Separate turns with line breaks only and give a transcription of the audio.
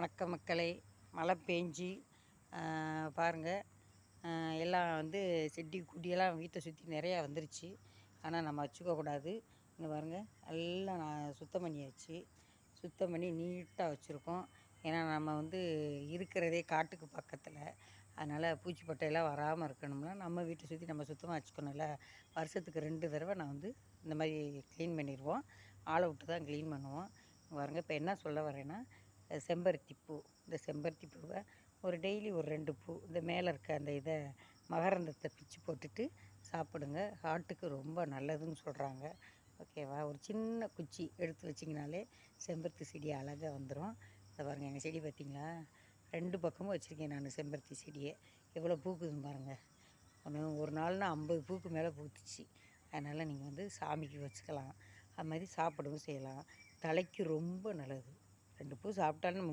வணக்கம் மக்களே. மழை பேஞ்சு பாருங்கள், எல்லாம் வந்து செடி குட்டியெல்லாம் வீட்டை சுற்றி நிறையா வந்துருச்சு. ஆனால் நம்ம வச்சுக்கக்கூடாது. இங்கே பாருங்கள், எல்லாம் நான் சுத்தம் பண்ணியாச்சு. சுத்தம் பண்ணி நீட்டாக வச்சுருக்கோம். ஏன்னா நம்ம வந்து இருக்கிறதே காட்டுக்கு பக்கத்தில். அதனால் பூச்சி பட்டையெல்லாம் வராமல் இருக்கணும்னா நம்ம வீட்டை சுற்றி நம்ம சுத்தமாக வச்சுக்கணும்ல. வருஷத்துக்கு 2 தடவை நான் வந்து இந்த மாதிரி க்ளீன் பண்ணிடுவோம். ஆளை விட்டு தான் க்ளீன் பண்ணுவோம். பாருங்க, இப்போ என்ன சொல்ல வரேன்னா, செம்பருத்தி பூ. இந்த செம்பருத்தி பூவை ஒரு டெய்லி ஒரு 2 பூ இந்த மேலே இருக்க அந்த இதை மகரந்தத்தை பிச்சு போட்டுட்டு சாப்பிடுங்க. ஹார்ட்டுக்கு ரொம்ப நல்லதுன்னு சொல்கிறாங்க. ஓகேவா? ஒரு சின்ன குச்சி எடுத்து வச்சிங்கனாலே செம்பருத்தி செடி அழகாக வந்துடும். இதை பாருங்கள், எங்கள் செடி பார்த்திங்களா? 2 பக்கமும் வச்சுருக்கேன் நான் செம்பருத்தி செடியை. எவ்வளோ பூக்குதுன்னு பாருங்கள். ஒரு நாள்னா 50 பூக்கு மேலே பூத்துச்சு. அதனால் நீங்கள் வந்து சாமிக்கு வச்சுக்கலாம். அது மாதிரி சாப்பிடவும் செய்யலாம். தலைக்கு ரொம்ப நல்லது. 2 பூ சாப்பிட்டாலும்